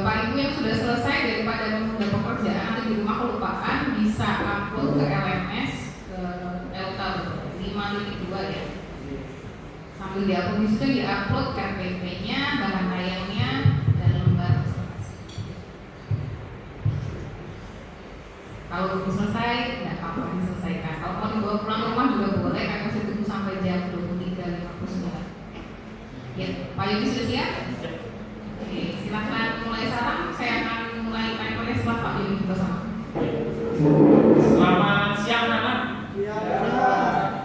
Bapak Ibu yang sudah selesai daripada menunda pekerjaan nanti di rumah kelupaan bisa upload ke LMS ke Elta 5.2 ya. Sambil diupload di situ diupload KTP-nya, bahan tayangnya dan lembar presentasi. Kalau belum selesai, nggak apa-apa diselesaikan. Kalau mau dibawa pulang ke rumah juga boleh, kan masih tunggu sampai jam 23.59. Ya, Pak Yogi sudah siap? Oke, silakan mulai sekarang. Saya akan mulai timernya setelah Pak Yogi bersama. Selamat siang anak.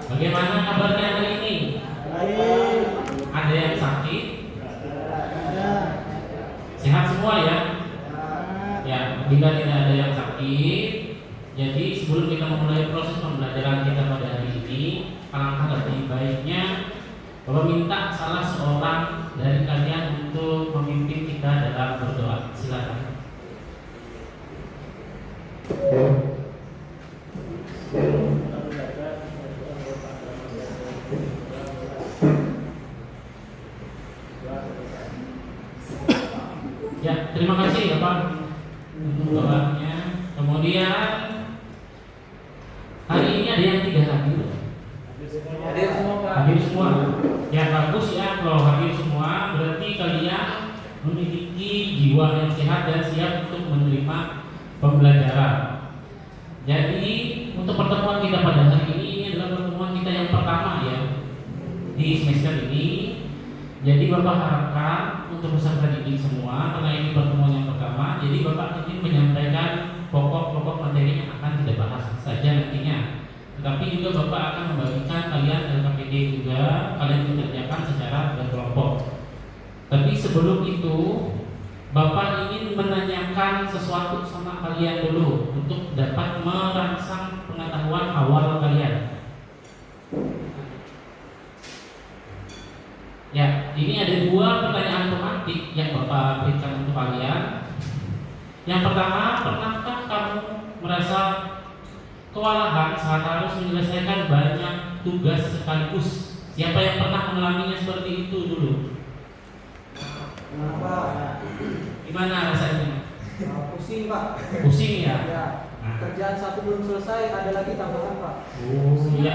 Bagaimana kabarnya hari ini? Baik. Ada yang sakit? Sehat semua ya? Ya, bila tidak ada yang sakit, jadi sebelum kita memulai proses pembelajaran kita pada hari ini, alangkah lebih baiknya Bapak minta salah seorang dari kalian untuk memimpin kita dalam berdoa. Silakan. Ya, terima kasih Bapak untuk doanya. Kemudian hari ini ada yang tidak hadir. Hadir semua, Pak. Hadir semua. Ya bagus ya, kalau hadir semua berarti kalian memiliki jiwa yang sehat dan siap untuk menerima pembelajaran. Jadi untuk pertemuan kita pada hari ini adalah pertemuan kita yang pertama ya di semester ini. Jadi Bapak harapkan untuk peserta didik semua, karena ini pertemuan yang pertama, jadi Bapak ingin menyampaikan pokok-pokok materi yang akan kita bahas saja nantinya. Tetapi juga Bapak akan membagikan kalian LKPD juga, kalian dikerjakan secara berkelompok. Tapi sebelum itu, Bapak ingin menanyakan sesuatu sama kalian dulu untuk dapat merangsang pengetahuan awal kalian. Ya, ini ada dua pertanyaan tematik yang Bapak berikan untuk kalian. Yang pertama, pernahkah kamu merasa kewalahan saat harus menyelesaikan banyak tugas sekaligus? Siapa yang pernah mengalaminya seperti itu dulu? Kenapa? Gimana rasanya? Pusing, Pak. Pusing ya? Ya. Nah. Kerjaan satu belum selesai, ada lagi tambahan, Pak. Oh iya.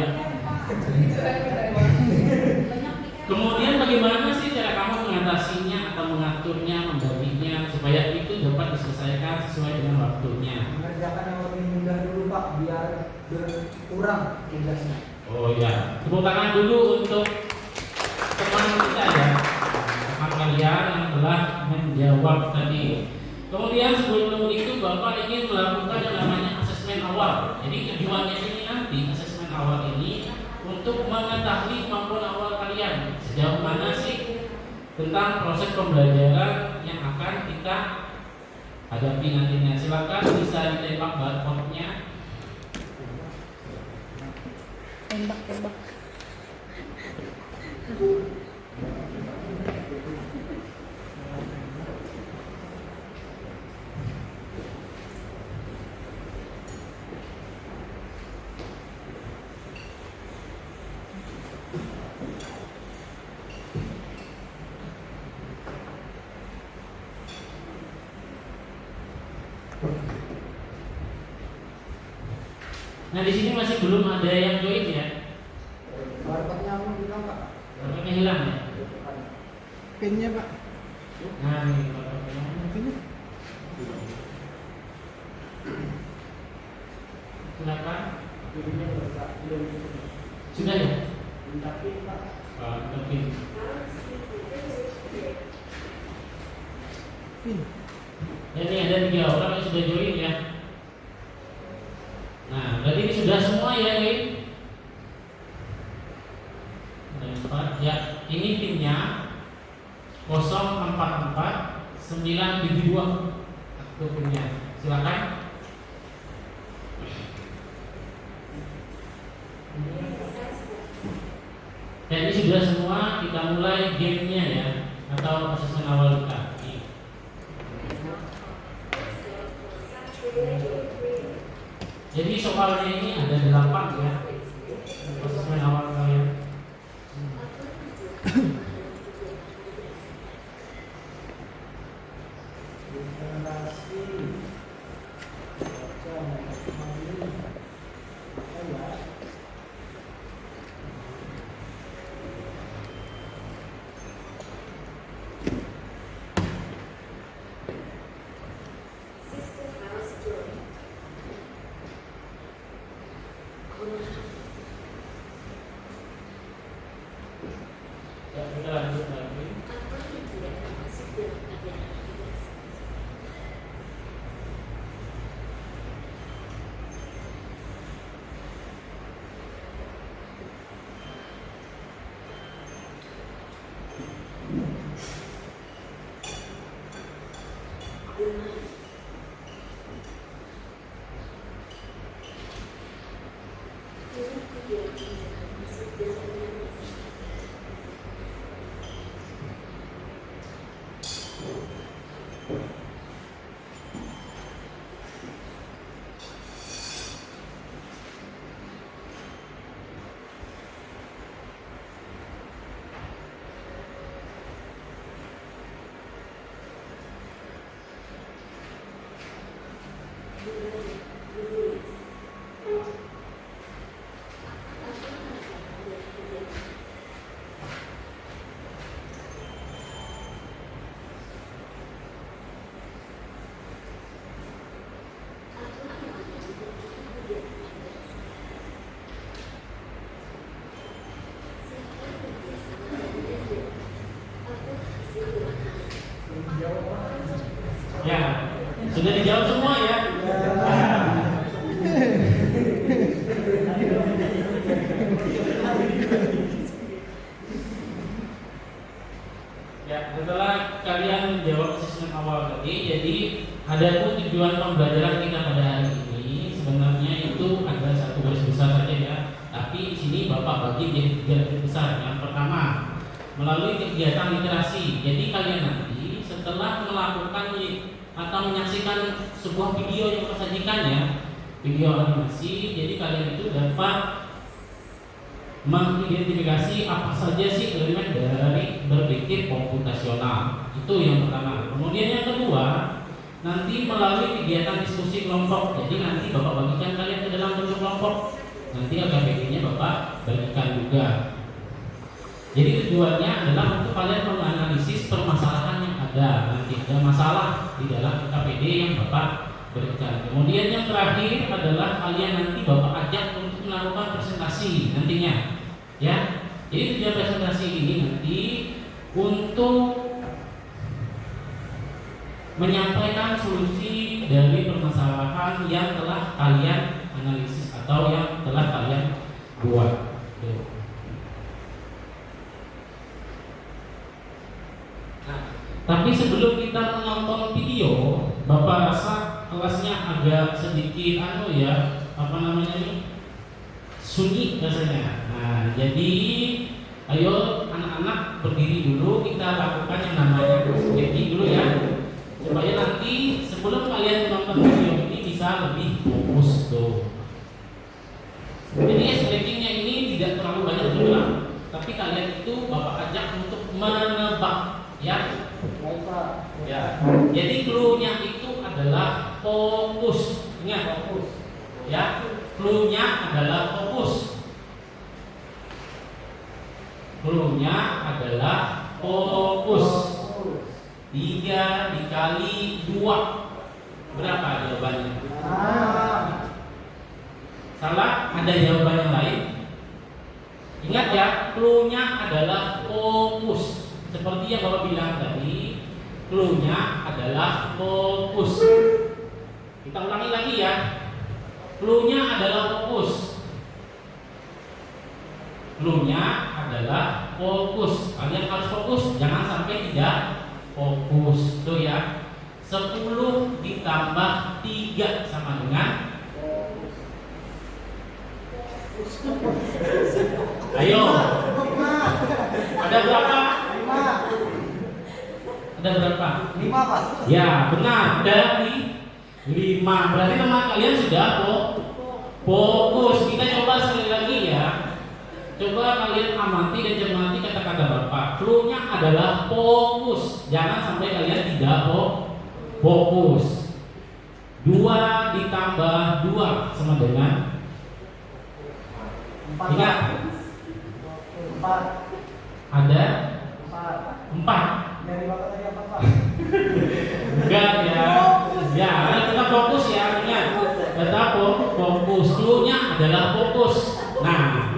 Kemudian bagaimana sih cara kamu mengatasinya atau mengaturnya, membaginya supaya itu dapat diselesaikan sesuai dengan waktunya? Mengerjakan yang lebih mudah dulu, Pak, biar berkurang tugasnya. Oh iya. Tepuk tangan dulu untuk teman kita ya, teman kalian yang telah menjawab tadi. Kemudian sebelum itu Bapak ingin melakukan yang namanya asesmen awal. Jadi tujuannya ini nanti asesmen awal ini untuk mengetahui kemampuan awal kalian sejauh mana sih tentang proses pembelajaran yang akan kita hadapi nantinya. Silakan bisa ditembak barcode-nya. Tembak. Nah di sini masih belum ada yang join ya. Barcode-nya aku bilang, Pak. Barcode-nya hilang ya. Pin-nya, Pak. Nah ini barcode-nya. Silakan. Sudah ya? Tapi, Pak. Pin. Pin. Ya, ini ada 3 orang yang sudah join ya. Nah, berarti ini sudah semua ya, ini. Ada 4. Ya, ini pinnya 044972. Itu pinnya. Silakan. Dan ini sudah semua, kita mulai gamenya ya, atau asesmen awal kita. Jadi soalnya ini ada 8 ya, asesmen awal kalian. Generasi baca memahami apa ya? Ya, kita lanjut lagi. Ya, sudah dijawab semua ya. Ya, setelah kalian menjawab asesmen awal tadi, jadi ada pun tujuan pembelajaran kita pada hari ini sebenarnya itu ada satu garis besar saja ya. Tapi di sini Bapak bagi jadi tiga garis besar. Yang pertama, melalui kegiatan literasi. Jadi kalian nanti setelah melakukan atau menyaksikan sebuah video yang tersajikan ya, video animasi, jadi kalian itu dapat mengidentifikasi apa saja sih elemen dari berpikir komputasional. Itu yang pertama. Kemudian yang kedua, nanti melalui kegiatan diskusi kelompok. Jadi nanti Bapak bagikan kalian ke dalam bentuk kelompok. Nanti LKPD-nya Bapak bagikan juga. Jadi tujuannya adalah untuk kalian menganalisis permasalahan yang ada. Nanti ada masalah di dalam LKPD yang Bapak berikan. Kemudian yang terakhir adalah kalian nanti Bapak ajak untuk melakukan presentasi nantinya. Ya, jadi tujuan presentasi ini nanti untuk menyampaikan solusi dari permasalahan yang telah kalian analisis atau yang telah kalian buat. Nah, tapi sebelum kita menonton video, Bapak rasa kelasnya agak sedikit sunyi rasanya. Nah, jadi ayo anak-anak berdiri dulu, kita lakukan yang namanya stretching dulu ya, supaya nanti sebelum kalian menonton video ini bisa lebih fokus tuh. Jadi stretchingnya ini tidak terlalu banyak diulang, tapi kalian itu Bapak ajak untuk menebak ya. Ya. Jadi clue-nya itu adalah fokus. Ingat, fokus. Ya, clue-nya adalah fokus. Clue-nya adalah fokus. 3 dikali 2 berapa jawabannya? Salah? Ada jawaban yang lain? Ingat ya, clue-nya adalah fokus. Seperti yang Bapak bilang tadi, clue-nya adalah fokus. Kita ulangi lagi ya. Clue-nya adalah fokus. Clue-nya adalah fokus. Kalian harus fokus, jangan sampai tidak fokus. Tuh ya. 10 ditambah 3 sama dengan ayo. Ada berapa? 5. Ada berapa? 5 Pak. Ya benar, dari 5. Berarti teman kalian sudah fokus. Kita coba sekali lagi ya. Coba kalian amati dan cermati kata-kata Bapak. Clue-nya adalah fokus. Jangan sampai kalian tidak fokus. 2 ditambah 2 sama dengan 4 ingat 4 ada 4 4. dari bapak tadi apa Pak? Enggak ya. Ya, kita fokus ya, ingat. Tetap fokus. Clue-nya adalah fokus. Nah,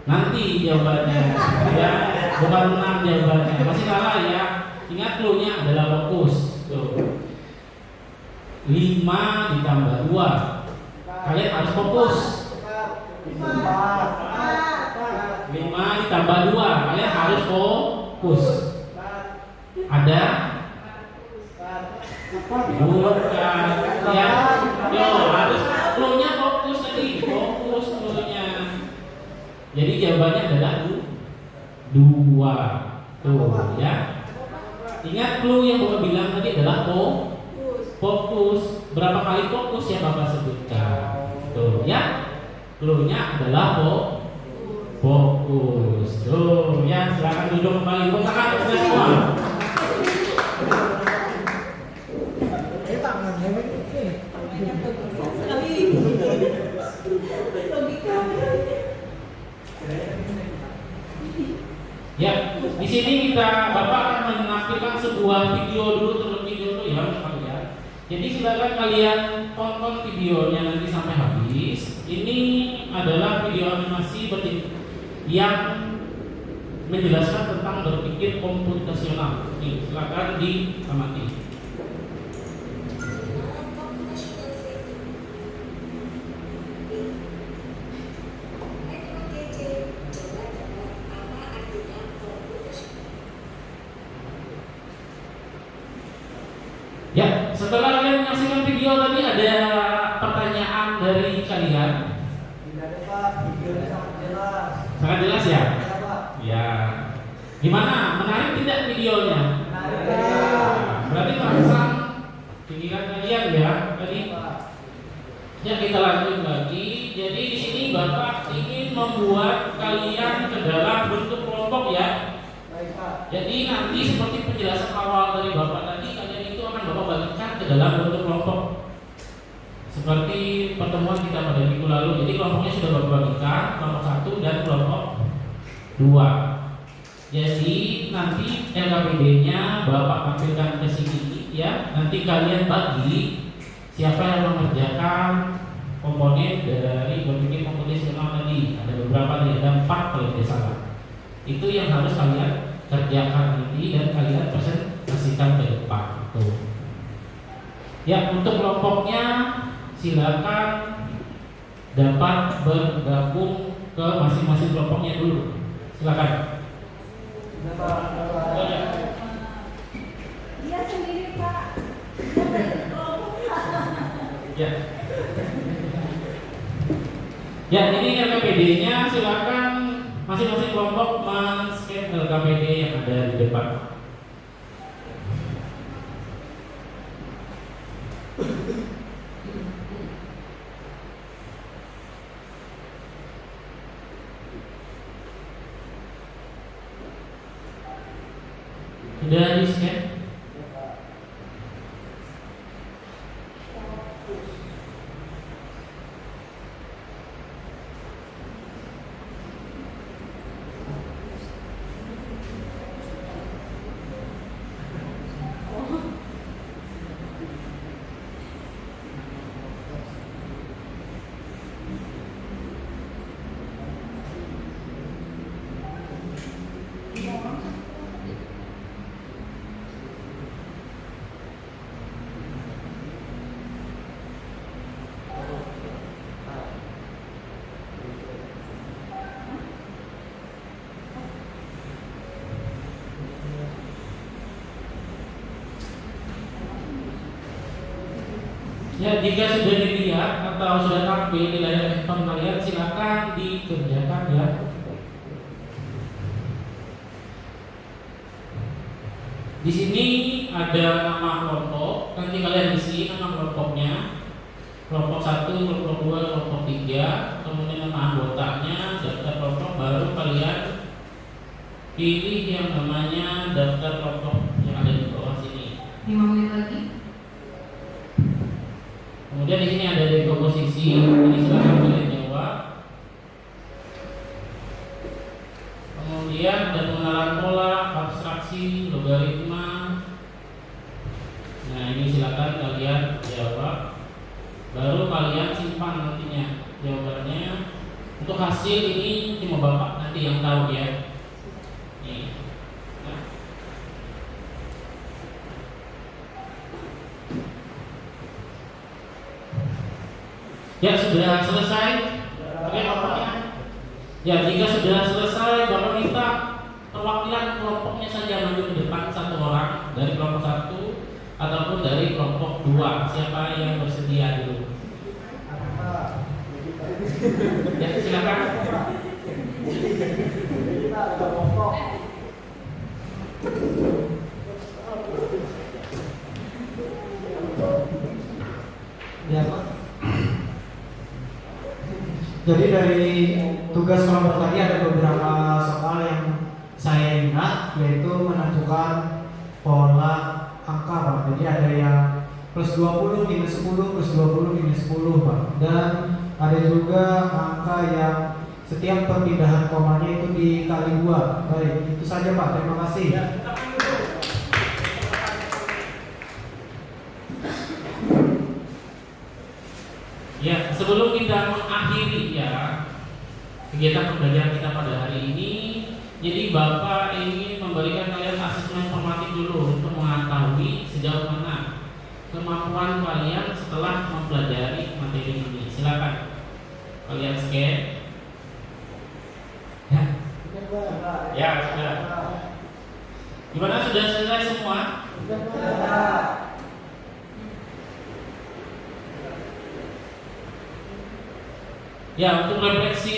nanti jawabannya ya, bukan 6 jawabannya. Masih salah ya. Ingat clue-nya adalah fokus. Tuh. 5 ditambah 2. Kalian harus fokus. 5 ditambah 2. Kalian harus fokus. Ada? Bukan. Ya. Yo, harus clue-nya fokus tadi. Fokus clue-nya. Jadi jawabannya adalah 2. Tuh ya. Ingat clue yang Bapak bilang tadi adalah fokus. Berapa kali fokus yang Bapak sebutkan? Tuh ya. Clue-nya adalah fokus. Tuh ya, silakan duduk kembali. Tepuk tangan untuk semua. Ya, di sini Bapak akan menampilkan sebuah video dulu terlebih dulu ya untuk kalian. Jadi silakan kalian tonton videonya nanti sampai habis. Ini adalah video animasi yang menjelaskan tentang berpikir komputasional. Nih, silakan diamati. Ya, setelah kalian menyaksikan video tadi ada pertanyaan dari kalian? Tidak ada Pak, videonya sangat jelas. Sangat jelas ya? Ada Pak. Ya. Gimana? Menarik tidak videonya? Menarik Ya. Pak. Berarti terangsang pikiran kalian ya tadi. Pak. Ya, kita lanjut lagi. Jadi di sini Bapak ingin membuat kalian ke dalam bentuk kelompok ya. Baik Pak. Jadi nanti seperti penjelasan awal dari Bapak tadi, kalian itu akan Bapak bagikan ke dalam bentuk kelompok. Seperti pertemuan kita pada minggu lalu. Jadi kelompoknya sudah Bapak bagikan, kelompok 1 dan kelompok 2. Jadi nanti LKPD-nya Bapak tampilkan ke sini ya. Nanti kalian bagi siapa yang mengerjakan komponen dari berpikir komputasional tadi. Ada beberapa nih, ada 4 kalau tidak salah. Itu yang harus kalian kerjakan nanti dan kalian presentasikan ke depan. Tuh. Ya, untuk kelompoknya silakan dapat bergabung ke masing-masing kelompoknya dulu. Silakan. Sudah Pak. Oh, ya. Dia sendiri Pak. Dia dari kelompok. Ya. Ya, ini LKPD-nya silakan masing-masing kelompok men-scan LKPD yang ada di depan. Sudah di-scan? Ya, jika sudah dilihat atau sudah tampil di layar handphone kalian, silakan dikerjakan ya. Di sini ada nama kelompok, nanti kalian isi nama kelompoknya. Kelompok 1, kelompok 2, kelompok 3, kemudian nama anggotanya, daftar kelompok, baru kalian pilih yang namanya daftar kelompok yang ada di bawah sini. 5 menit lagi. abstraksi, logaritma. Nah, ini silakan kalian jawab. Baru kalian simpan nantinya jawabannya. Untuk hasil ini cuma Bapak nanti yang tahu ya. Nih. Nah. Ya, sudah selesai. Oke, kelompoknya. Ya, jika sudah selesai, Bapak minta perwakilan kelompoknya saja maju ke depan, satu orang dari kelompok 1 ataupun dari kelompok 2. Siapa yang bersedia dulu? Ya, silakan. Ya, Pak. Jadi dari tugas kelompok tadi ada beberapa soal yang saya ingat, yaitu menentukan pola angka, Pak. Jadi ada yang plus 20 minus 10 plus 20 minus 10, Pak. Dan ada juga angka yang setiap perpindahan komanya itu dikali 2. Baik, itu saja Pak. Terima kasih. Ya, sebelum kita mengakhiri ya kegiatan pembelajaran kita pada hari ini, jadi Bapak ingin memberikan kalian asesmen formatif dulu untuk mengetahui sejauh mana kemampuan kalian setelah mempelajari materi ini. Silakan kalian scan. Ya, ya sudah. Gimana, sudah selesai semua? Ya, untuk refleksi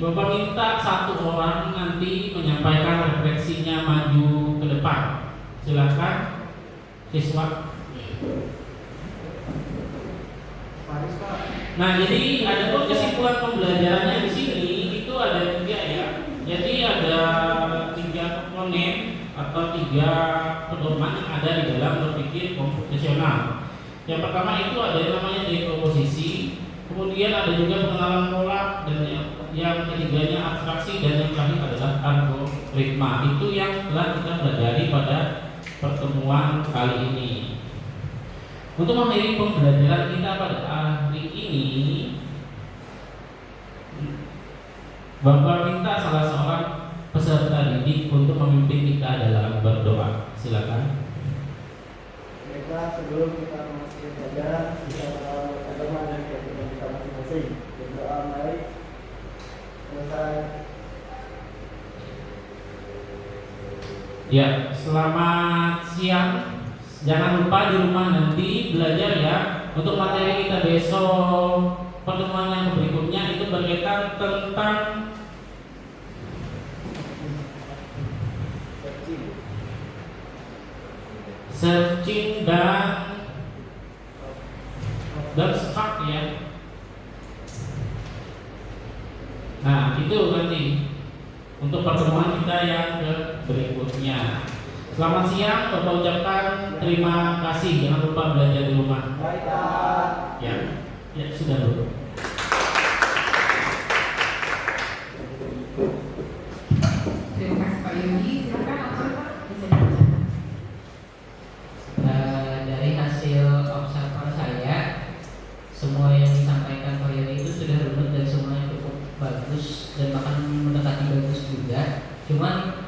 Bapak minta satu orang nanti menyampaikan refleksinya maju ke depan. Silakan siswa. Nah, jadi ada kesimpulan pembelajarannya di sini itu ada 3 ya. Jadi ada 3 komponen atau 3 pedoman yang ada di dalam berpikir komputasional. Yang pertama itu ada yang namanya dekomposisi. Kemudian ada juga pengenalan pola, dan yang ketiganya abstraksi, dan yang terakhir adalah algoritma. Itu yang telah kita pelajari pada pertemuan kali ini. Untuk mengakhiri pembelajaran kita pada hari ini, Bapak minta salah seorang peserta didik untuk memimpin kita dalam berdoa. Silakan. Baiklah, sebelum kita memasuki pelajaran, kita agama dan kehidupan kita masing-masing. Berdoa, mari selesai. Ya, selamat siang. Jangan lupa di rumah nanti belajar ya. Untuk materi kita besok, pertemuan yang berikutnya itu berkaitan tentang searching dan struct ya. Nah, itu nanti untuk pertemuan kita yang berikutnya. Selamat siang, Bapak ucapkan terima kasih. Jangan lupa belajar di rumah. Baik, Pak. Ya sudah dulu. Terima kasih Pak Yogi. Silakan observer bisa dibacakan. Dari hasil observer saya, semua yang disampaikan Pak Yogi itu sudah runut dan semuanya cukup bagus dan bahkan mendekati bagus juga. Cuman